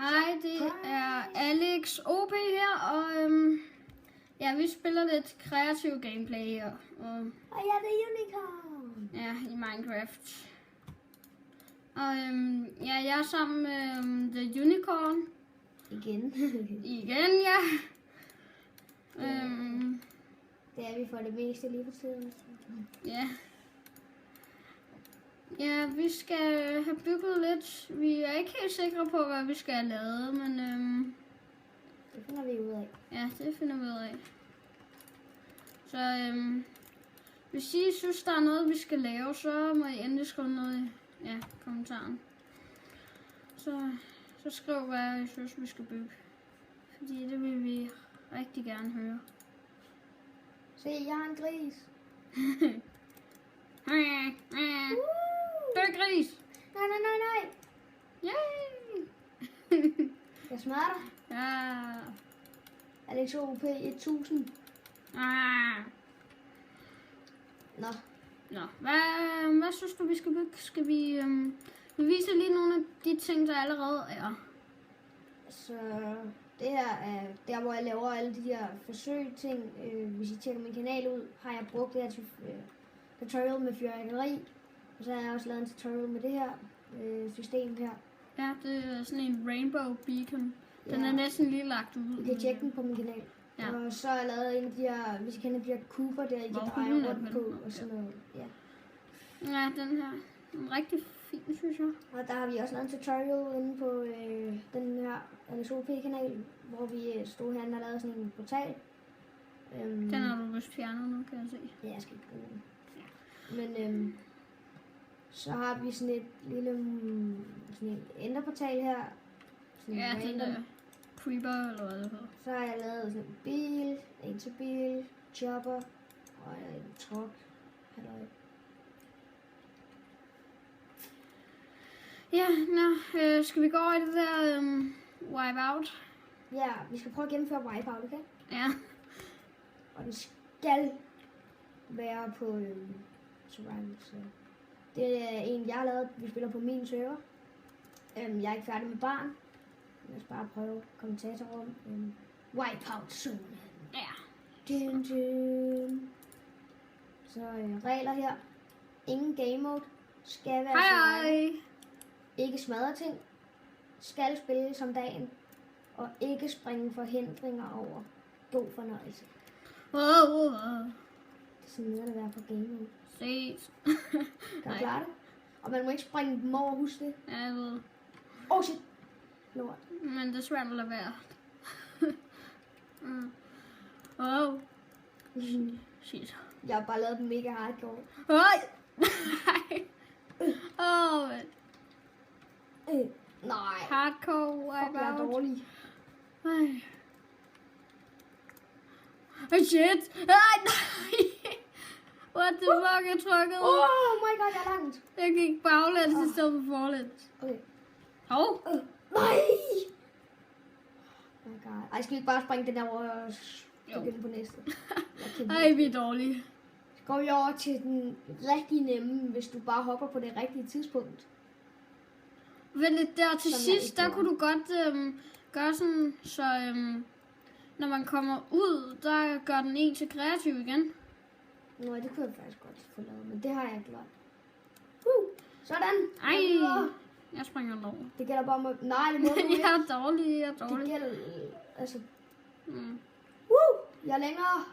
Hej, det er Alex OP her, og ja, vi spiller lidt kreativ gameplay her. Og ja, det er Unicorn. Ja, i Minecraft. Og ja, jeg er sammen med The Unicorn. Igen. Igen, ja. Det er vi for det meste lige for tiden. Ja. Ja, vi skal have bygget lidt. Vi er ikke helt sikre på, hvad vi skal have lavet, men det finder vi ud af. Ja, det finder vi ud af. Så hvis I synes, der er noget, vi skal lave, så må I endelig skrive noget i kommentaren. Så skriv, hvad I synes, vi skal bygge. Fordi det vil vi rigtig gerne høre. Se, jeg har en gris. Død gris! Nej. Yay! Jeg smadrer dig. Ja. Alex OP 1000. Nå. Hvad synes du, vi skal bygge? Skal vi vise lige nogle af de ting, der allerede er? Så det her er der, hvor jeg laver alle de her forsøg-ting. Hvis I tjekker min kanal ud, har jeg brugt det her tutorial med fyrværkeri. Og så har jeg også lavet en tutorial med det her system her. Ja, det er sådan en rainbow beacon. Den er næsten lige lagt ud. Du kan tjekke den på min kanal. Ja. Og så har jeg lavet en af de her, hvis I kender de her kuber der, I kan dreje rundt på og sådan noget. Ja. Ja, den her. Den er rigtig fin, synes jeg. Og der har vi også lavet en tutorial inde på den her Alex OP-kanal, hvor vi stod herinde og lavede sådan en portal. Den har du vist fjernet nu, kan jeg se. Ja, jeg skal ikke bruge den. Ja. Men så har vi sådan et lille sådan en enderportal her. Sådan ja, den der creeper, eller hvad det hedder. Så har jeg lavet sådan en bil, en til bil, chopper og en truck. Halløj. Ja, skal vi gå over i det der wipeout? Ja, vi skal prøve at gennemføre wipeout, okay? Ja. Og den skal være på survival, så det er en, jeg har lavet. Vi spiller på min server. Jeg er ikke færdig med barn. Lad os bare prøve kommentatorrum. Wipeout zone. Ja. Dun, dun. Så regler her. Ingen game mode. Skal være Hej. Ikke smadre ting. Skal spille som dagen. Og ikke springe forhindringer over. God fornøjelse. Wow. Det er sådan noget, der være på game mode. Ses. Kan du klare det? Og man må ikke springe dem over, husk det. Ja, jeg ved. Oh shit. Lort. Men det er svært at lade være. Wow. Shit. Jeg har bare lavet den mega hardcore. Nej. Nej. Hardcore Fuck, jeg er wipeout. dårlig. Shit. Nej. What the fuck, jeg trykkede. Oh my god, jeg er langt. Jeg gik baglæns i stedet for forlæns. Okay. Hov. Nej. Oh my god. Ej, skal vi ikke bare springe den der over og begynde på næste? Ej, vi er dårlige. Så går vi over til den rigtig nemme, hvis du bare hopper på det rigtige tidspunkt. Vent, der til Som jeg sidst, ikke der gjorde. kunne du godt gøre sådan, så når man kommer ud, der gør den en til kreativ igen. Nå, det kunne jeg faktisk godt få lavet, men det har jeg ikke gjort. Sådan. Ej, Videre. jeg springer over. Det gælder bare om nej, det må du ikke. Jeg er dårlig, jeg er Det dårlig. gælder, altså, Mm. jeg er længere.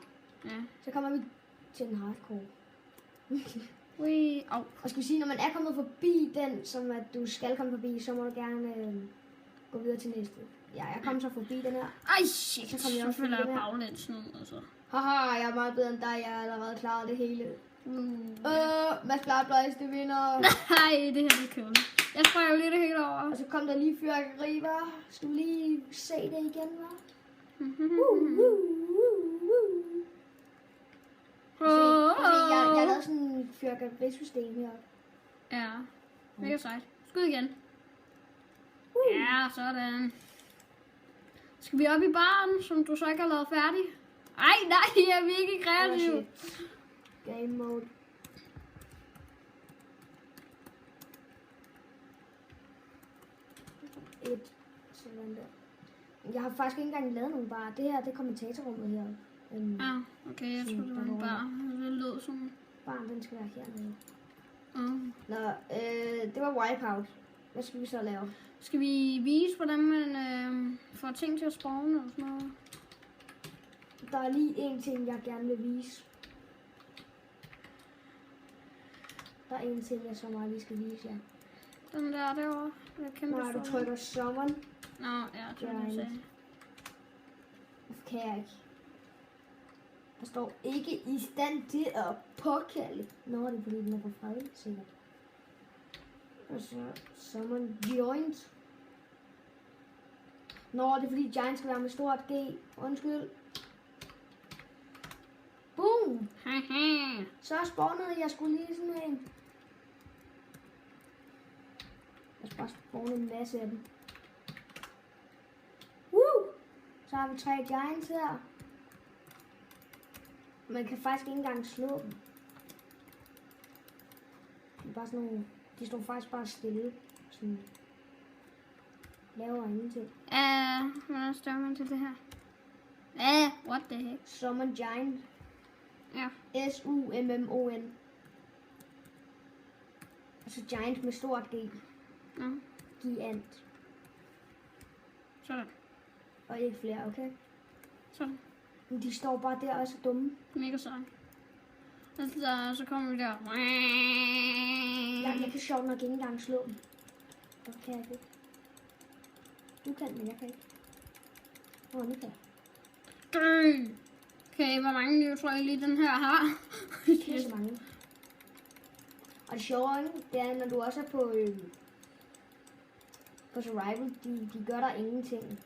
Ja. Så kommer vi til den hardcore. Ui, au. Og skal vi sige, når man er kommet forbi den, som at du skal komme forbi, så må du gerne gå videre til næste. Ja, jeg kom så forbi den her. Ej, shit. Så kom jeg Så også føler jeg forbi den her. baglæns nu, altså. Haha, jeg er meget bedre end dig. Jeg har allerede klaret det hele. Mads Bladbløjs, det vinder. Nej, det her det er kedeligt. Jeg springer lige det hele over. Og så kom der lige fyrværkeri, hva'? Skal vi lige se det igen, hva'? Jeg har lavet sådan en fyrværkerisystem her. Ja, mega sejt. Skud igen. Ja, sådan. Skal vi op i baren, som du så ikke har lavet færdig? Ej, nej, jeg er virkelig kreativ. Oh, shit. Game mode. Et. Så Sådan der. Jeg har faktisk ikke engang lavet nogen bar. Det her, det er kommentatorrummet her. Ja, okay, jeg tror, det var en bar. Det lød som... Baren, den skal være hernede. Ja. Nå, det var Wipeout. Hvad skal vi så lave? Skal vi vise, hvordan man får ting til at spawne og sådan noget? Der er lige en ting, jeg gerne vil vise. Der er en ting, jeg så meget lige skal vise jer. Den der derovre. Det er kæmpe Når du stor. trykker summon, Nå, ja, det var det, du sagde. kan jeg ikke. Der står ikke i stand til at påkalde. Nå, det er fordi, den er på fred, sikkert. Og så summon joined. Nå, det er fordi giant skal være med stort G. Undskyld. Boom! Haha. Så spawnede jeg skulle lige sådan en. Jeg skal bare spawne en masse af dem. Woo! Så har vi 3 giants her. Man kan faktisk ikke engang slå dem. Det er bare sådan nogle, de står faktisk bare stille. Sådan. Laver ingenting. Hvordan står man til det her? What the heck? Summon giant. Ja. S-U-M-M-O-N. Altså giant med stort G. Nå, Giant. sådan. Og ikke flere, okay? Sådan. Men de står bare der og er så dumme. Mega sej. Så kommer vi der. Jeg kan sjovt nok ikke engang slå dem. Så kan jeg ikke. Du kan, men jeg kan ikke. Nu kan jeg. Dø! Okay, hvor mange liv tror jeg lige den her har? Det er så mange. Og det sjove, ikke? Det er, når du også er på survival, de gør der ingenting.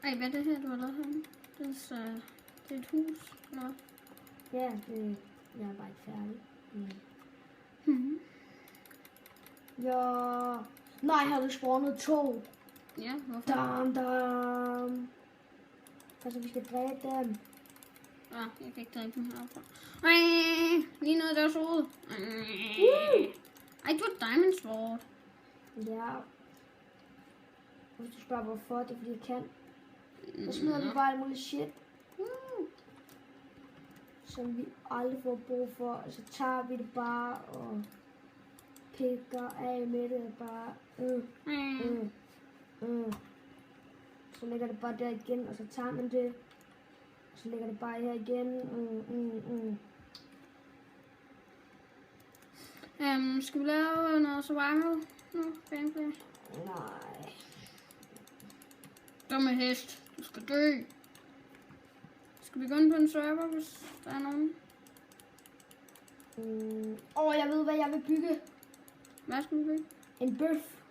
Ej, hvad er det her, du har lavet herinde? Det er et hus, eller hvad? Ja, jeg er bare ikke færdig. Mhm. Ja. Nej, har du spawnet 2. Ja, hvorfor? Dam. Altså, vi skal dræbe dem. Jeg kan ikke dræbe dem herfra. Lige ned i deres hoved. Ej, du har diamond sword. Ja. Hvis du spørger hvorfor, det er fordi jeg kan. Så smider vi bare alt muligt shit. Som vi aldrig får brug for. Så tager vi det bare og pikker af med det bare. Så lægger det bare der igen, og så tager man det. Og så lægger det bare her igen. Skal vi lave noget survival nu? Gameplay? Nej. Dumme hest. Du skal dø. Skal vi gå ind på en server, hvis der er nogen? Jeg ved, hvad jeg vil bygge. Hvad skal vi bygge? En bøf.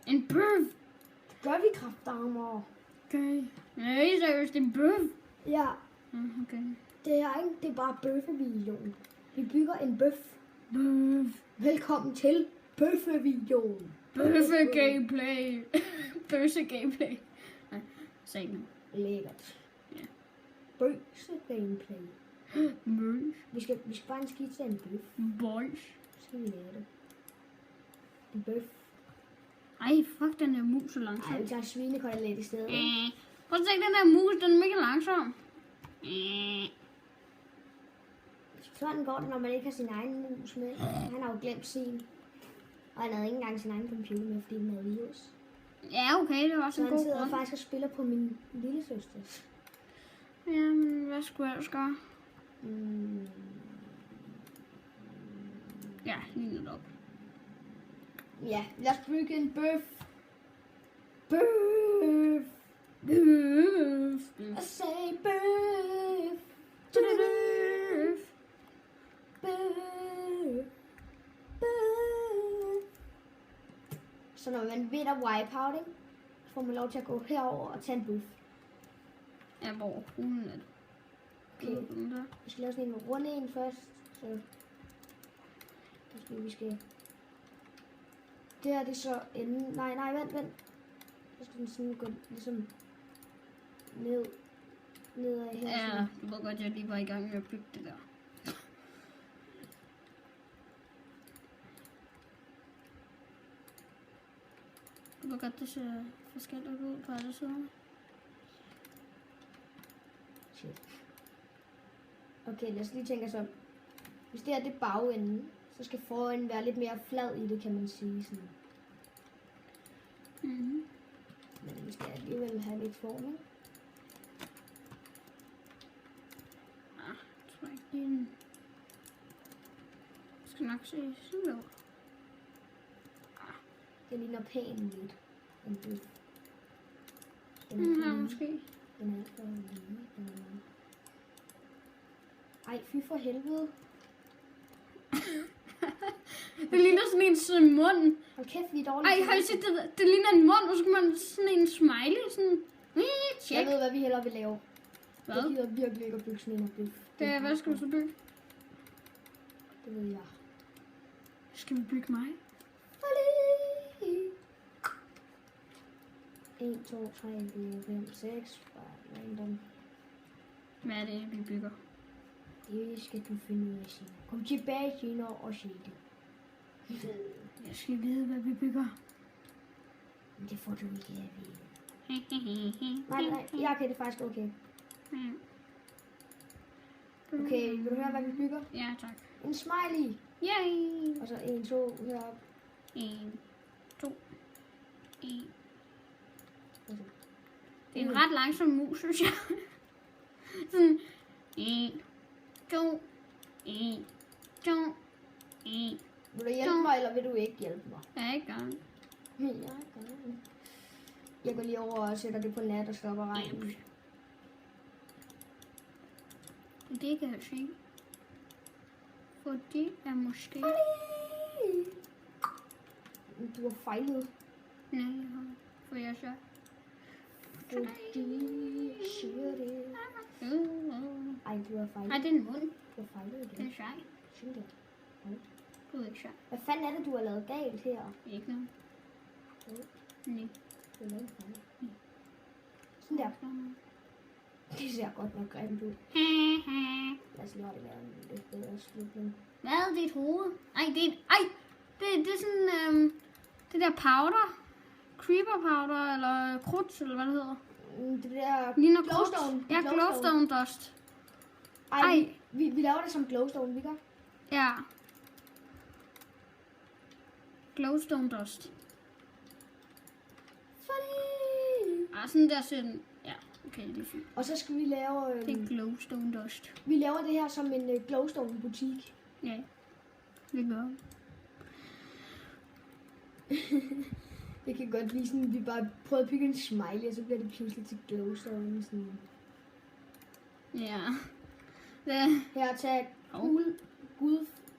En bøf! Det gør vi kraftedeme. Okay. Nej, seriøst, en bøf? Ja, Okay. det er ikke. Det er bare bøfevideoen. Vi bygger en bøf. Bøf. Velkommen til bøfevideoen. Bøffe gameplay. Bøsse gameplay. Nej, sagde den. Lækkert. Ja. Bøse gameplay. Bøf. Vi skal bare en skitse af en bøf. Boys. Så skal vi lave det. En bøf. Ej, fuck den her mus så Ej, langsom. vi tager svinekotelet i stedet. Prøv at se den der mus, den er mega langsom. Sådan går det, når man ikke har sin egen mus med. Han har jo glemt sin. Og han havde ikke engang sin egen computer med, fordi den havde virus. Ja, okay, det var også Så en han god sidder grund. faktisk og spiller på min lille søster. Jamen, hvad skulle jeg ellers gøre? Ja, lige lidt op. Ja, lad os bygge en bøf. Bøf. Bøf. Jeg sagde bøf. Bøf. Bøf. Bøf. Så når man vinder wipeout, ikke, så får man lov til at gå herover og tage en bøf. Ja, hvor hulen er det? Okay. Den der. Vi skal lave sådan en runde en først. Så vi skal... Det her det er så enden... Nej, vent. Så skal den sådan gå ligesom nedad her. Ja, sådan. du ved godt, jeg lige var i gang med at bygge det der. Du ved godt, det ser forskelligt ud på alle sider. Shit. Okay, lad os lige tænke os om. Hvis det er det bagenden, så skal forenden være lidt mere flad i det, kan man sige. Sådan. Mm-hmm. Men vi skal alligevel have lidt form, ikke? Jeg tror ikke, det er en... Jeg skal nok se sådan ud. Det ligner pænt lidt. En bøf. Den her måske. Den er alt for lige. Ej, fy for helvede. Det ligner sådan en mund. Hold kæft, vi er dårlige. Ej, har I set det? Det ligner en mund, og så kan man sådan en smiley. Sådan, check. Jeg ved, hvad vi hellere vil lave. Hvad? Jeg gider virkelig ikke at bygge sådan en bøf. Det er, hvad skal du så bygge? Det ved jeg. Skal vi bygge mig? 1, 2, 3, 4, 5, 6. Bare random. Hvad er det, vi bygger? Det skal du finde ud af, Sina. Kom tilbage, Sina, og se det. Jeg skal vide, hvad vi bygger. Men det får du ikke at vide. Nej, jeg kan det faktisk okay. Okay, vil du høre, hvad vi bygger? Ja, tak. En smiley. Yay! Og så 1, 2 heroppe. 1, 2, 1. Og så. Det er en ret langsom mus, synes jeg. Sådan 1, 2, 1, 2, 1. Vil du hjælpe mig, eller vil du ikke hjælpe mig? Ja, ikke gang. Jeg går lige over og sætter det på nat og stopper regnen. Det kan jeg se. For det er måske... Du har fejlet. Nej, jeg har. For jeg så... Fordi siger det. Ej, du har fejlet. Ej, det er en mund. Du har fejlet Det igen. er sej. Sådan der. Du er ikke sej. Hvad fanden er det, du har lavet galt her? Ikke noget. Nej. Du har lavet en fejl. Sådan der. Det ser godt nok grimt ud. Lad os lige holde det være en lidt bedre slutning. Hvad er dit hoved? Ej, det er det er sådan, det der powder. Creeper powder, eller krudt, eller hvad det hedder. Det der Ligner glowstone. krudt. Ja, glowstone dust. Ej, vi laver det som glowstone, vi gør. Ja. Glowstone dust. Ah, sådan der ser den. Ja, okay, det er fint. Og så skal vi lave... Det er glowstone dust. Vi laver det her som en glowstone butik. Ja, det gør vi. Det kan godt blive sådan, vi bare prøver at bygge en smiley, og så bliver det pludselig til glowstone. Sådan. Ja. Det, Her, tag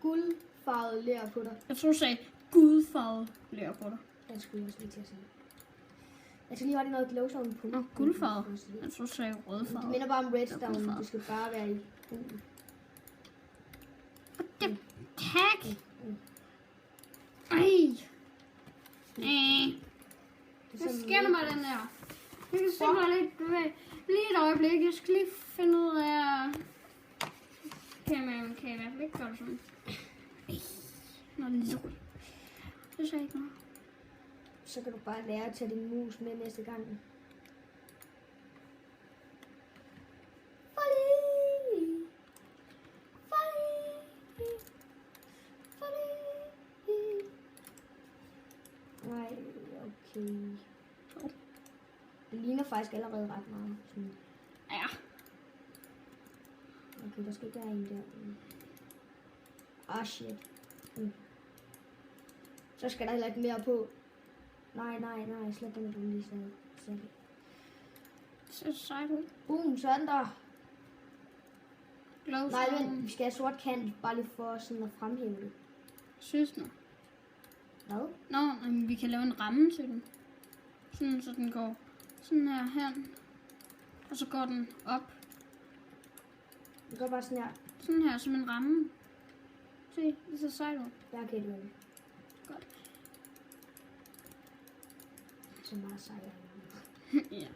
guldfarvet ler på dig. jeg tror, du sagde gudfarvet lær på dig. Den skulle jeg også lige til at sige. Jeg skal lige have noget glowstone på. Nå, guldfarvet. Jeg tror, du sagde Det rødfarvet. minder bare om Ja, redstone. guldfarvet. Det skal bare være i gul. Det tak. Ej. Hvad sker der med den der? Jeg kan se mig lidt bevæge. Lige et øjeblik. Jeg skal lige finde ud af... Kan i hvert fald ikke gøre det sådan. Nå, lort. Det sagde ikke noget. Så kan du bare lære at tage din mus med næste gang. Nej, okay. Det ligner faktisk allerede ret meget. Sådan. Ja. Okay, der skal ikke være en der. Ah, shit. Så skal der heller ikke mere på. Nej, slet den, du lige sagde. Det ser sejt ud. Boom, sådan der. Glowstone. Nej, vent, vi skal have sort kant, bare lige for sådan at fremhæve det. Synes du? Hvad? Nå, men vi kan lave en ramme til den. Sådan, så den går sådan her. Og så går den op. Det går bare sådan her. Sådan her, som en ramme. Se, det ser sejt ud. Der kan det være. Godt. Så meget sejt. Ja.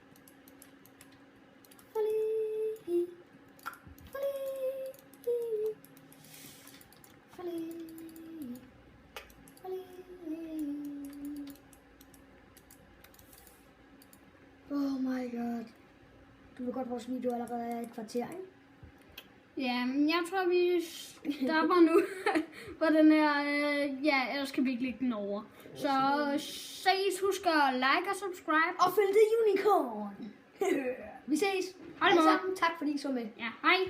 my god. Du ved godt, vores video allerede er et kvarter, ikke? Ja, men jeg tror, vi stopper nu på den her. Ja, ellers kan vi ikke lægge den over. Så ses, husk at like og subscribe. Og følg det unicorn. Vi ses. Hej, Alle sammen. Tak fordi I så med. Ja, hej.